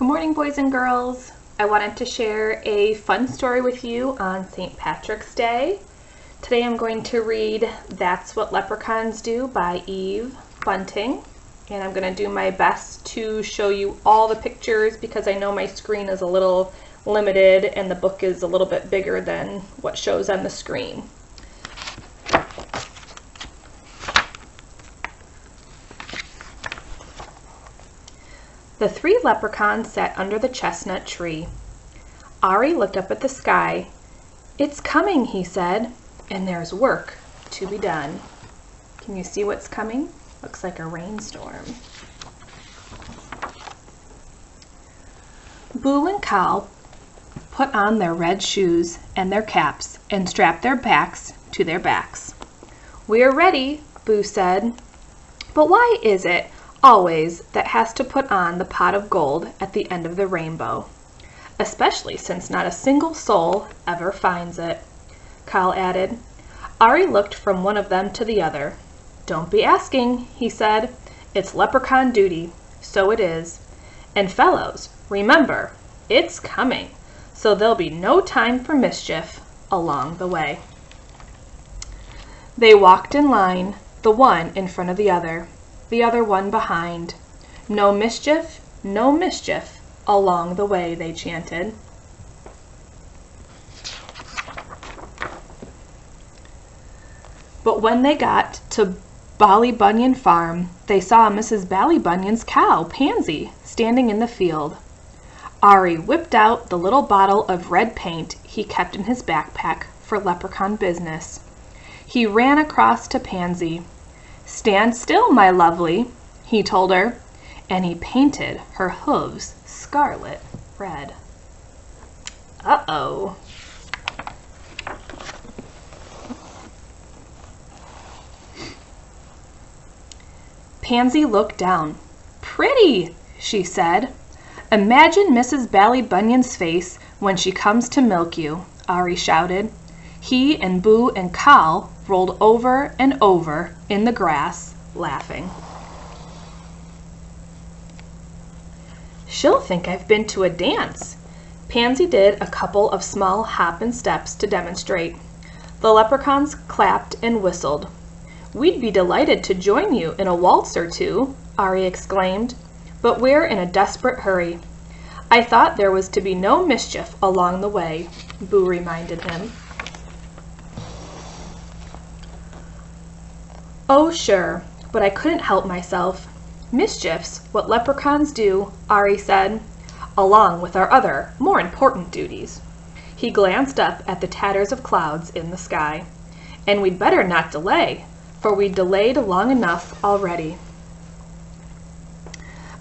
Good morning, boys and girls. I wanted to share a fun story with you on St. Patrick's Day. Today I'm going to read That's What Leprechauns Do by Eve Bunting. And I'm going to do my best to show you all the pictures because I know my screen is a little limited and the book is a little bit bigger than what shows on the screen. The three leprechauns sat under the chestnut tree. Ari looked up at the sky. "It's coming," he said, "and there's work to be done." Can you see what's coming? Looks like a rainstorm. Boo and Cal put on their red shoes and their caps and strapped their packs to their backs. "We're ready," Boo said. "But why is it always that has to put on the pot of gold at the end of the rainbow? Especially since not a single soul ever finds it," Kyle added. Ari looked from one of them to the other. "Don't be asking," he said. "It's leprechaun duty, so it is. And fellows, remember, it's coming, so there'll be no time for mischief along the way." They walked in line, the one in front of the other one behind. No mischief along the way," they chanted. But when they got to Ballybunion Farm, they saw Mrs. Ballybunion's cow, Pansy, standing in the field. Ari whipped out the little bottle of red paint he kept in his backpack for leprechaun business. He ran across to Pansy. "Stand still, my lovely," he told her, and he painted her hooves scarlet red. Uh-oh. Pansy looked down. "Pretty," she said. "Imagine Mrs. Ballybunion's face when she comes to milk you," Ari shouted. He and Boo and Cal rolled over and over in the grass, laughing. "She'll think I've been to a dance." Pansy did a couple of small hop and steps to demonstrate. The leprechauns clapped and whistled. "We'd be delighted to join you in a waltz or two," Ari exclaimed, "but we're in a desperate hurry." "I thought there was to be no mischief along the way," Boo reminded him. "Oh, sure, but I couldn't help myself. Mischief's what leprechauns do," Ari said, "along with our other, more important duties." He glanced up at the tatters of clouds in the sky. "And we'd better not delay, for we delayed long enough already."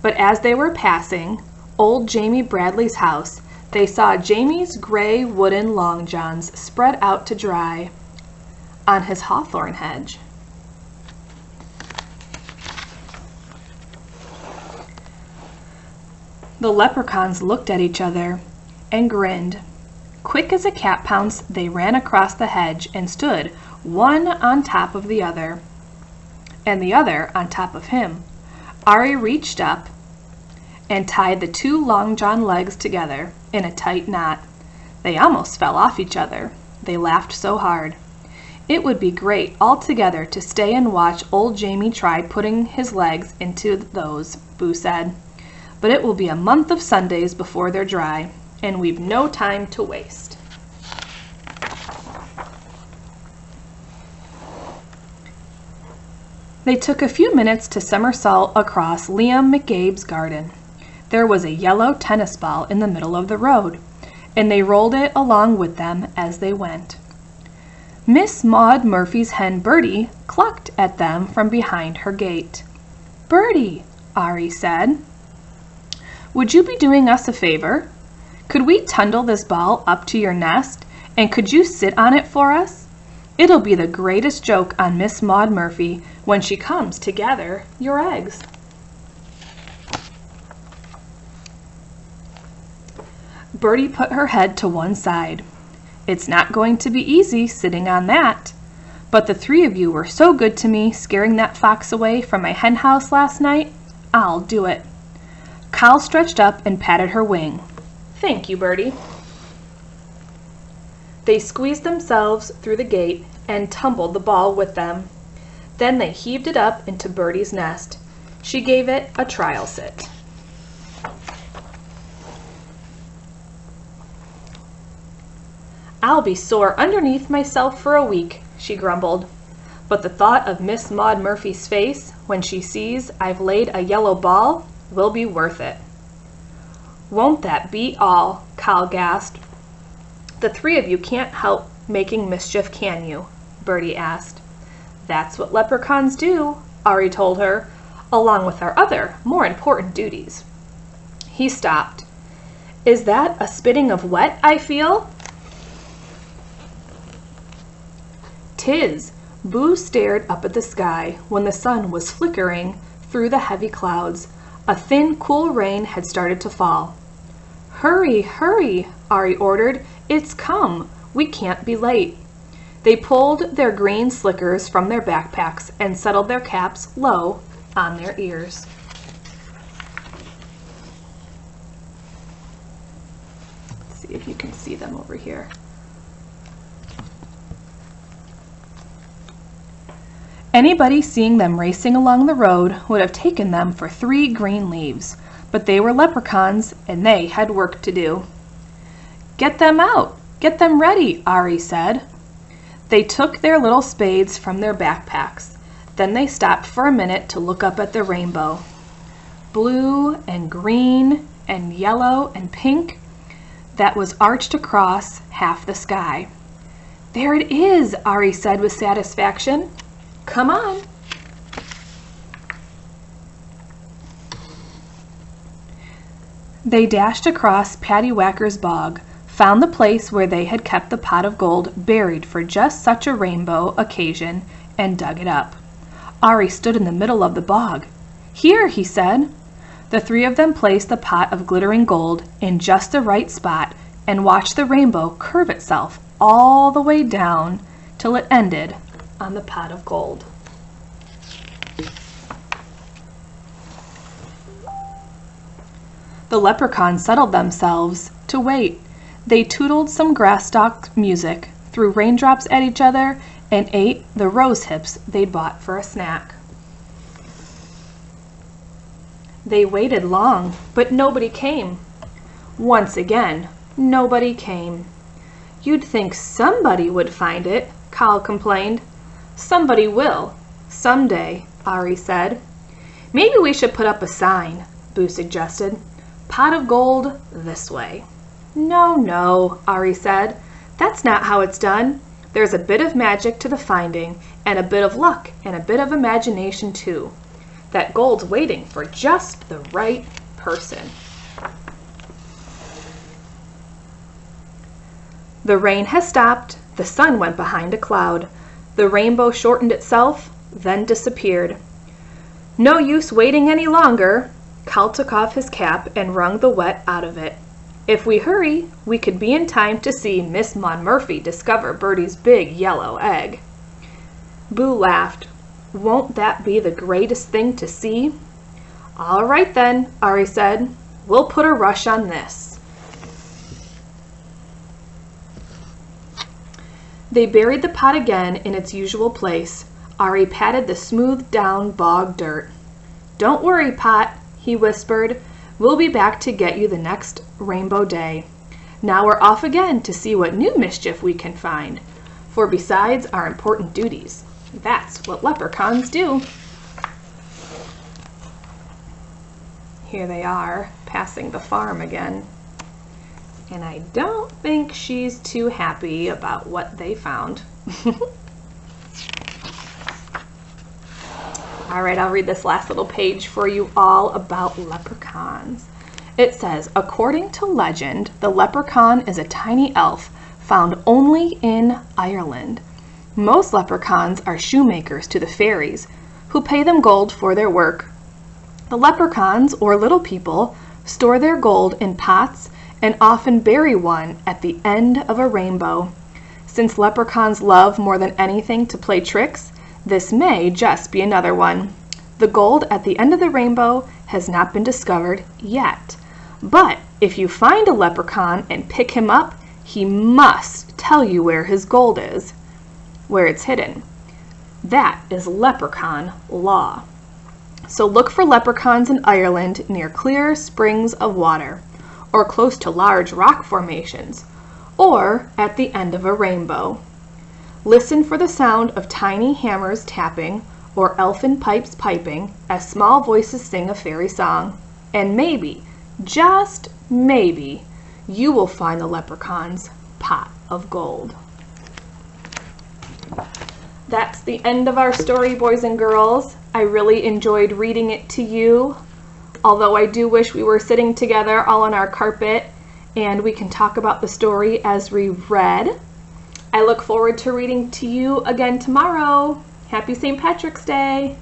But as they were passing old Jamie Bradley's house, they saw Jamie's gray wooden long johns spread out to dry on his hawthorn hedge. The leprechauns looked at each other and grinned. Quick as a cat pounce, they ran across the hedge and stood one on top of the other, and the other on top of him. Ari reached up and tied the two long john legs together in a tight knot. They almost fell off each other. They laughed so hard. "It would be great altogether to stay and watch old Jamie try putting his legs into those," Boo said. "But it will be a month of Sundays before they're dry, and we've no time to waste." They took a few minutes to somersault across Liam McGabe's garden. There was a yellow tennis ball in the middle of the road, and they rolled it along with them as they went. Miss Maud Murphy's hen Bertie clucked at them from behind her gate. "Bertie," Ari said, "would you be doing us a favor? Could we trundle this ball up to your nest, and could you sit on it for us? It'll be the greatest joke on Miss Maud Murphy when she comes to gather your eggs." Bertie put her head to one side. "It's not going to be easy sitting on that. But the three of you were so good to me scaring that fox away from my hen house last night, I'll do it." Cal stretched up and patted her wing. "Thank you, Birdie." They squeezed themselves through the gate and tumbled the ball with them. Then they heaved it up into Birdie's nest. She gave it a trial sit. "I'll be sore underneath myself for a week," she grumbled. "But the thought of Miss Maud Murphy's face when she sees I've laid a yellow ball will be worth it." "Won't that be all?" Cal gasped. "The three of you can't help making mischief, can you?" Birdie asked. "That's what leprechauns do," Ari told her, "along with our other, more important duties." He stopped. "Is that a spitting of wet I feel?" "'Tis." Boo stared up at the sky when the sun was flickering through the heavy clouds. A thin, cool rain had started to fall. "Hurry, hurry," Ari ordered. "It's come. We can't be late." They pulled their green slickers from their backpacks and settled their caps low on their ears. Let's see if you can see them over here. Anybody seeing them racing along the road would have taken them for 3 green leaves, but they were leprechauns and they had work to do. "Get them out! Get them ready!" Ari said. They took their little spades from their backpacks. Then they stopped for a minute to look up at the rainbow. Blue and green and yellow and pink, that was arched across half the sky. "There it is," Ari said with satisfaction. "Come on." They dashed across Patty Whacker's bog, found the place where they had kept the pot of gold buried for just such a rainbow occasion, and dug it up. Ari stood in the middle of the bog. "Here," he said. The 3 of them placed the pot of glittering gold in just the right spot and watched the rainbow curve itself all the way down till it ended on the pot of gold. The leprechauns settled themselves to wait. They tootled some grass-stalk music, threw raindrops at each other, and ate the rose hips they'd bought for a snack. They waited long, but nobody came. Once again, nobody came. "You'd think somebody would find it," Cal complained. "Somebody will, someday," Ari said. "Maybe we should put up a sign," Boo suggested. "Pot of gold this way." "No, no," Ari said. "That's not how it's done. There's a bit of magic to the finding, and a bit of luck, and a bit of imagination too. That gold's waiting for just the right person." The rain has stopped. The sun went behind a cloud. The rainbow shortened itself, then disappeared. "No use waiting any longer." Cal took off his cap and wrung the wet out of it. "If we hurry, we could be in time to see Miss Maud Murphy discover Birdie's big yellow egg." Boo laughed. "Won't that be the greatest thing to see?" "All right then," Ari said. "We'll put a rush on this." They buried the pot again in its usual place. Ari patted the smoothed down bog dirt. "Don't worry, Pot," he whispered. "We'll be back to get you the next rainbow day. Now we're off again to see what new mischief we can find. For besides our important duties, that's what leprechauns do." Here they are, passing the farm again. And I don't think she's too happy about what they found. All right, I'll read this last little page for you all about leprechauns. It says, according to legend, the leprechaun is a tiny elf found only in Ireland. Most leprechauns are shoemakers to the fairies, who pay them gold for their work. The leprechauns, or little people, store their gold in pots and often bury one at the end of a rainbow. Since leprechauns love more than anything to play tricks, this may just be another one. The gold at the end of the rainbow has not been discovered yet. But if you find a leprechaun and pick him up, he must tell you where his gold is, where it's hidden. That is leprechaun law. So look for leprechauns in Ireland near clear springs of water, or close to large rock formations, or at the end of a rainbow. Listen for the sound of tiny hammers tapping or elfin pipes piping as small voices sing a fairy song. And maybe, just maybe, you will find the leprechaun's pot of gold. That's the end of our story, boys and girls. I really enjoyed reading it to you, although I do wish we were sitting together all on our carpet and we can talk about the story as we read. I look forward to reading to you again tomorrow. Happy St. Patrick's Day!